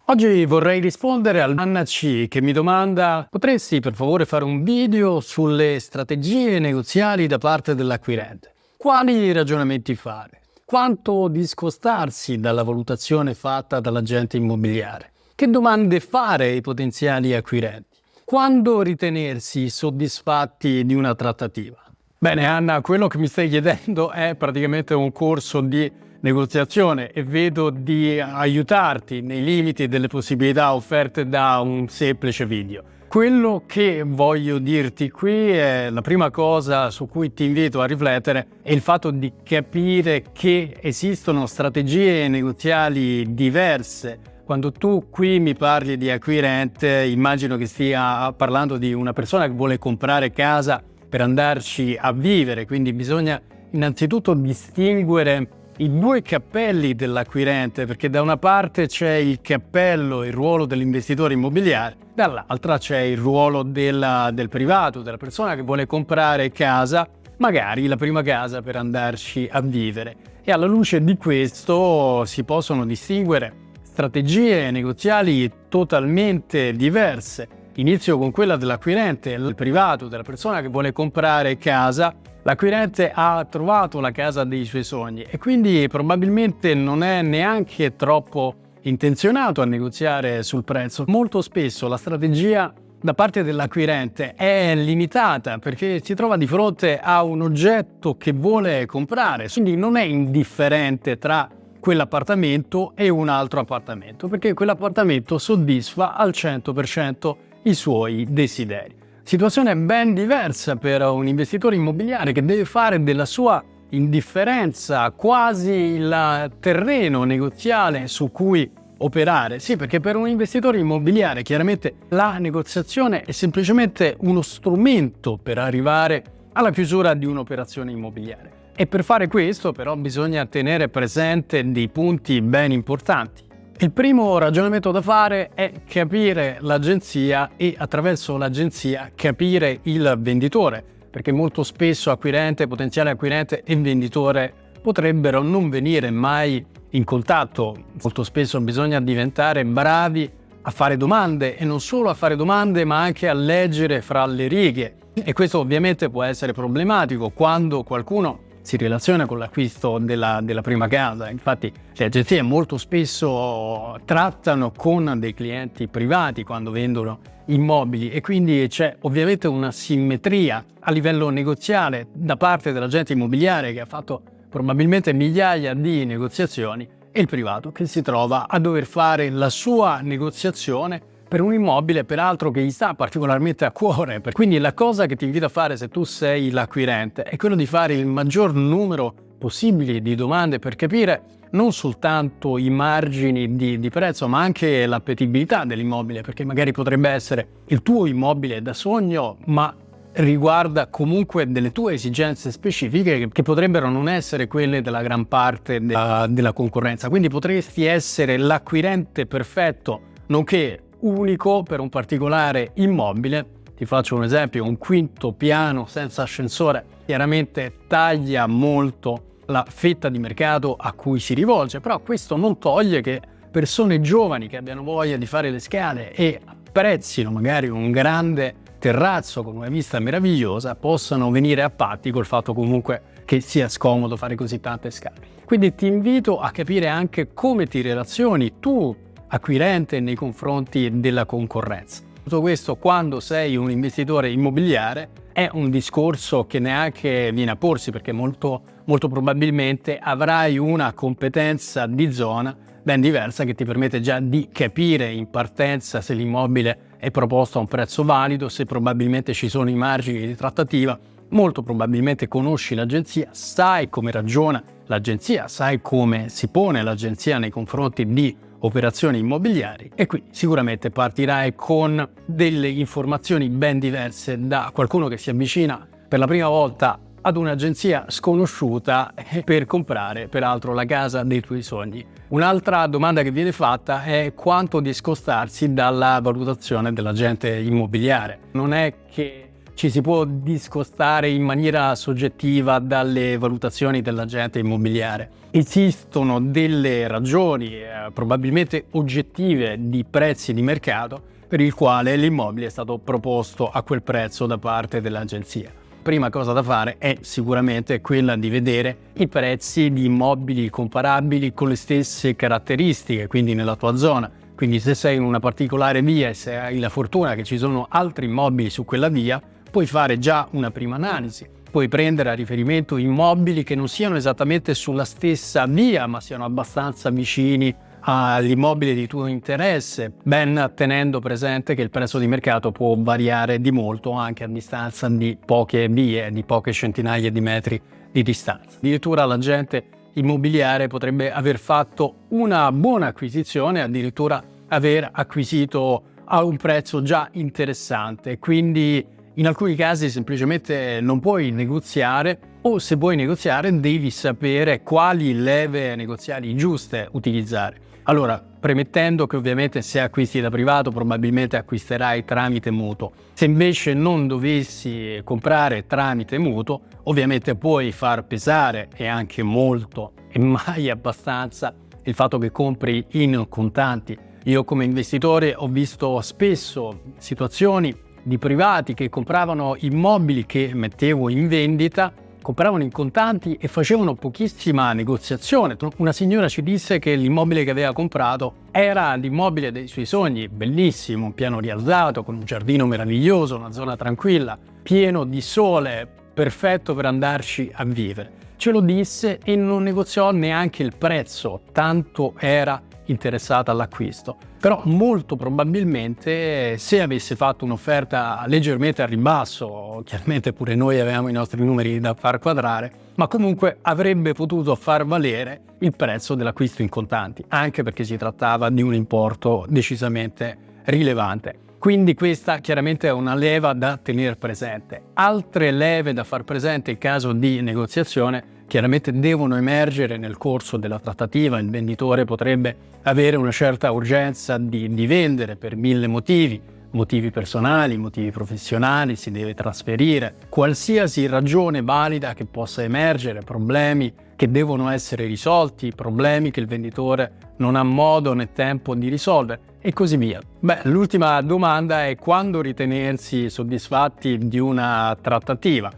Oggi vorrei rispondere a Anna C che mi domanda: potresti per favore fare un video sulle strategie negoziali da parte dell'acquirente? Quali ragionamenti fare? Quanto discostarsi dalla valutazione fatta dall'agente immobiliare? Che domande fare ai potenziali acquirenti? Quando ritenersi soddisfatti di una trattativa? Bene Anna, quello che mi stai chiedendo è praticamente un corso di negoziazione e vedo di aiutarti nei limiti delle possibilità offerte da un semplice video. Quello che voglio dirti qui è la prima cosa su cui ti invito a riflettere è il fatto di capire che esistono strategie negoziali diverse. Quando tu qui mi parli di acquirente, immagino che stia parlando di una persona che vuole comprare casa per andarci a vivere, quindi bisogna innanzitutto distinguere i due cappelli dell'acquirente, perché da una parte c'è il cappello, il ruolo dell'investitore immobiliare, dall'altra c'è il ruolo del privato, della persona che vuole comprare casa, magari la prima casa per andarci a vivere. E alla luce di questo si possono distinguere strategie negoziali totalmente diverse. Inizio con quella dell'acquirente, il privato, della persona che vuole comprare casa. L'acquirente ha trovato la casa dei suoi sogni e quindi probabilmente non è neanche troppo intenzionato a negoziare sul prezzo. Molto spesso la strategia da parte dell'acquirente è limitata perché si trova di fronte a un oggetto che vuole comprare, quindi non è indifferente tra quell'appartamento e un altro appartamento, perché quell'appartamento soddisfa al 100% i suoi desideri. Situazione ben diversa per un investitore immobiliare che deve fare della sua indifferenza quasi il terreno negoziale su cui operare. Sì, perché per un investitore immobiliare chiaramente la negoziazione è semplicemente uno strumento per arrivare alla chiusura di un'operazione immobiliare. E per fare questo però bisogna tenere presente dei punti ben importanti. Il primo ragionamento da fare è capire l'agenzia e attraverso l'agenzia capire il venditore, perché molto spesso acquirente, potenziale acquirente e venditore potrebbero non venire mai in contatto. Molto spesso bisogna diventare bravi a fare domande e non solo a fare domande ma anche a leggere fra le righe, e questo ovviamente può essere problematico quando qualcuno si relaziona con l'acquisto della prima casa. Infatti le agenzie molto spesso trattano con dei clienti privati quando vendono immobili e quindi c'è ovviamente una simmetria a livello negoziale da parte dell'agente immobiliare che ha fatto probabilmente migliaia di negoziazioni e il privato che si trova a dover fare la sua negoziazione per un immobile peraltro che gli sta particolarmente a cuore. Quindi la cosa che ti invito a fare se tu sei l'acquirente è quello di fare il maggior numero possibile di domande per capire non soltanto i margini di prezzo ma anche l'appetibilità dell'immobile, perché magari potrebbe essere il tuo immobile da sogno ma riguarda comunque delle tue esigenze specifiche che potrebbero non essere quelle della gran parte della concorrenza. Quindi potresti essere l'acquirente perfetto nonché unico per un particolare immobile. Ti faccio un esempio: un quinto piano senza ascensore chiaramente taglia molto la fetta di mercato a cui si rivolge, però questo non toglie che persone giovani che abbiano voglia di fare le scale e apprezzino magari un grande terrazzo con una vista meravigliosa possano venire a patti col fatto comunque che sia scomodo fare così tante scale. Quindi ti invito a capire anche come ti relazioni tu acquirente nei confronti della concorrenza. Tutto questo quando sei un investitore immobiliare è un discorso che neanche viene a porsi, perché molto probabilmente avrai una competenza di zona ben diversa che ti permette già di capire in partenza se l'immobile è proposto a un prezzo valido, se probabilmente ci sono i margini di trattativa. Molto probabilmente conosci l'agenzia, sai come ragiona l'agenzia, sai come si pone l'agenzia nei confronti di operazioni immobiliari e qui sicuramente partirai con delle informazioni ben diverse da qualcuno che si avvicina per la prima volta ad un'agenzia sconosciuta per comprare peraltro la casa dei tuoi sogni. Un'altra domanda che viene fatta è quanto discostarsi dalla valutazione dell'agente immobiliare. Non è che ci si può discostare in maniera soggettiva dalle valutazioni dell'agente immobiliare. Esistono delle ragioni probabilmente oggettive di prezzi di mercato per il quale l'immobile è stato proposto a quel prezzo da parte dell'agenzia. Prima cosa da fare è sicuramente quella di vedere i prezzi di immobili comparabili con le stesse caratteristiche, quindi nella tua zona. Quindi se sei in una particolare via e se hai la fortuna che ci sono altri immobili su quella via, puoi fare già una prima analisi. Puoi prendere a riferimento immobili che non siano esattamente sulla stessa via, ma siano abbastanza vicini all'immobile di tuo interesse, ben tenendo presente che il prezzo di mercato può variare di molto anche a distanza di poche vie, di poche centinaia di metri di distanza. Addirittura l'agente immobiliare potrebbe aver fatto una buona acquisizione, addirittura aver acquisito a un prezzo già interessante, quindi in alcuni casi semplicemente non puoi negoziare, o se vuoi negoziare devi sapere quali leve negoziali giuste utilizzare. Allora, premettendo che ovviamente se acquisti da privato probabilmente acquisterai tramite mutuo. Se invece non dovessi comprare tramite mutuo, ovviamente puoi far pesare, e anche molto, e mai abbastanza, il fatto che compri in contanti. Io come investitore ho visto spesso situazioni di privati che compravano immobili che mettevo in vendita, compravano in contanti e facevano pochissima negoziazione. Una signora ci disse che l'immobile che aveva comprato era l'immobile dei suoi sogni, bellissimo, un piano rialzato, con un giardino meraviglioso, una zona tranquilla, pieno di sole, perfetto per andarci a vivere. Ce lo disse e non negoziò neanche il prezzo, tanto era interessata all'acquisto. Però molto probabilmente se avesse fatto un'offerta leggermente a ribasso, chiaramente pure noi avevamo i nostri numeri da far quadrare, ma comunque avrebbe potuto far valere il prezzo dell'acquisto in contanti, anche perché si trattava di un importo decisamente rilevante. Quindi questa chiaramente è una leva da tenere presente. Altre leve da far presente in caso di negoziazione chiaramente devono emergere nel corso della trattativa. Il venditore potrebbe avere una certa urgenza di vendere per 1000 motivi personali, motivi professionali, si deve trasferire, qualsiasi ragione valida che possa emergere, problemi che devono essere risolti, problemi che il venditore non ha modo né tempo di risolvere e così via. L'ultima domanda è quando ritenersi soddisfatti di una trattativa.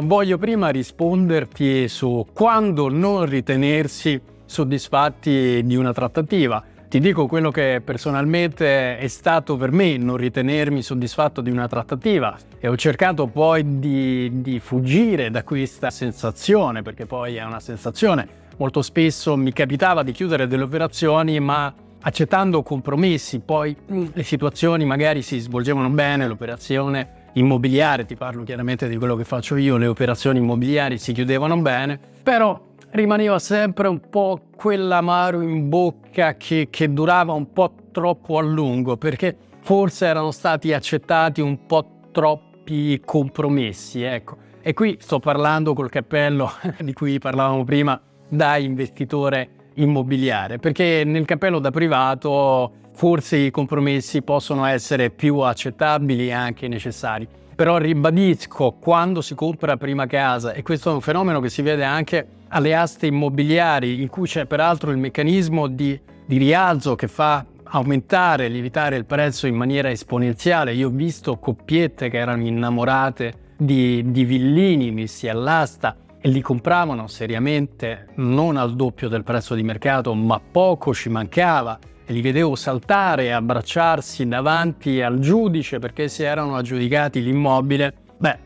Voglio prima risponderti su quando non ritenersi soddisfatti di una trattativa. Ti dico quello che personalmente è stato per me non ritenermi soddisfatto di una trattativa e ho cercato poi di fuggire da questa sensazione, perché poi è una sensazione. Molto spesso mi capitava di chiudere delle operazioni ma accettando compromessi, poi le situazioni magari si svolgevano bene, l'operazione immobiliare, ti parlo chiaramente di quello che faccio io, le operazioni immobiliari si chiudevano bene, però rimaneva sempre un po' quell'amaro in bocca che durava un po' troppo a lungo, perché forse erano stati accettati un po' troppi compromessi, ecco. E qui sto parlando col cappello di cui parlavamo prima da investitore immobiliare, perché nel cappello da privato forse i compromessi possono essere più accettabili e anche necessari. Però ribadisco, quando si compra prima casa, e questo è un fenomeno che si vede anche alle aste immobiliari, in cui c'è peraltro il meccanismo di rialzo che fa aumentare, lievitare il prezzo in maniera esponenziale. Io ho visto coppiette che erano innamorate di villini messi all'asta e li compravano seriamente non al doppio del prezzo di mercato, ma poco ci mancava. E li vedevo saltare e abbracciarsi davanti al giudice perché si erano aggiudicati l'immobile.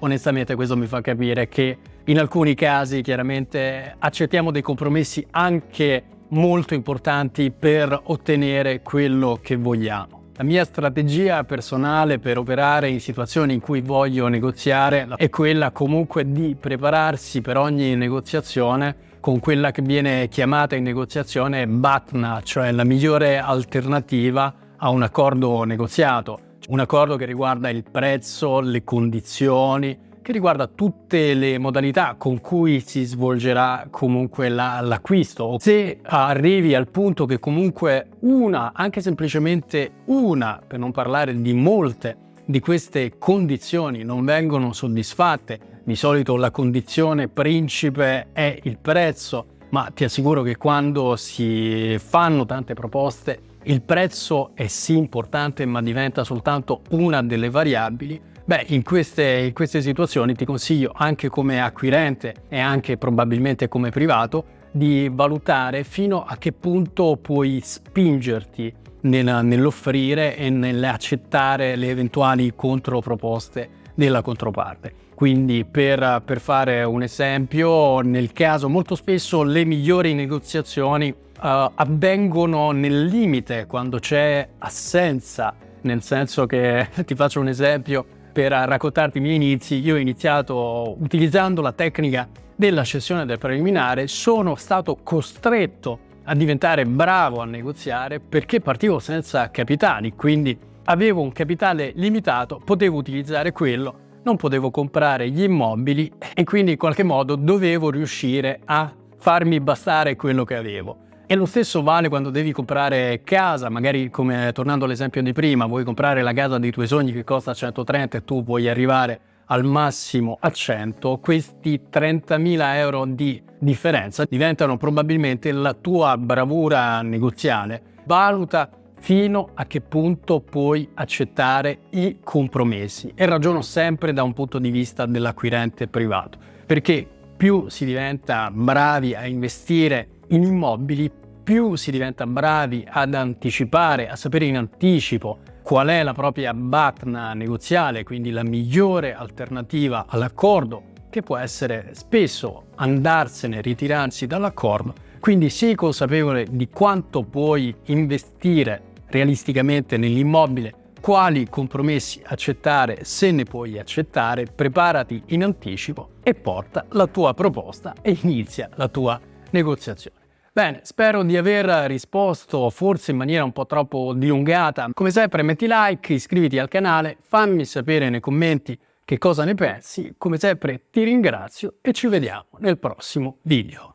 Onestamente questo mi fa capire che in alcuni casi chiaramente accettiamo dei compromessi anche molto importanti per ottenere quello che vogliamo. La mia strategia personale per operare in situazioni in cui voglio negoziare è quella comunque di prepararsi per ogni negoziazione con quella che viene chiamata in negoziazione BATNA, cioè la migliore alternativa a un accordo negoziato. Un accordo che riguarda il prezzo, le condizioni, che riguarda tutte le modalità con cui si svolgerà comunque l'acquisto. Se arrivi al punto che comunque una, anche semplicemente una, per non parlare di molte, di queste condizioni non vengono soddisfatte, di solito la condizione principe è il prezzo, ma ti assicuro che quando si fanno tante proposte il prezzo è sì importante, ma diventa soltanto una delle variabili. In queste situazioni ti consiglio, anche come acquirente e anche probabilmente come privato, di valutare fino a che punto puoi spingerti nell'offrire e nell'accettare le eventuali controproposte della controparte. Quindi per fare un esempio, nel caso molto spesso le migliori negoziazioni avvengono nel limite, quando c'è assenza, nel senso che ti faccio un esempio per raccontarti i miei inizi. Io ho iniziato utilizzando la tecnica della cessione del preliminare, sono stato costretto a diventare bravo a negoziare perché partivo senza capitali, quindi avevo un capitale limitato, potevo utilizzare quello, non potevo comprare gli immobili e quindi in qualche modo dovevo riuscire a farmi bastare quello che avevo. E lo stesso vale quando devi comprare casa, magari come tornando all'esempio di prima, vuoi comprare la casa dei tuoi sogni che costa 130 e tu vuoi arrivare al massimo a 100, questi 30.000 euro di differenza diventano probabilmente la tua bravura negoziale. Valuta fino a che punto puoi accettare i compromessi e ragiono sempre da un punto di vista dell'acquirente privato, perché più si diventa bravi a investire in immobili, più si diventa bravi ad anticipare, a sapere in anticipo qual è la propria BATNA negoziale, quindi la migliore alternativa all'accordo, che può essere spesso andarsene, ritirarsi dall'accordo. Quindi sii consapevole di quanto puoi investire realisticamente nell'immobile, quali compromessi accettare, se ne puoi accettare, preparati in anticipo e porta la tua proposta e inizia la tua negoziazione. Bene, spero di aver risposto forse in maniera un po' troppo dilungata. Come sempre metti like, iscriviti al canale, fammi sapere nei commenti che cosa ne pensi. Come sempre ti ringrazio e ci vediamo nel prossimo video.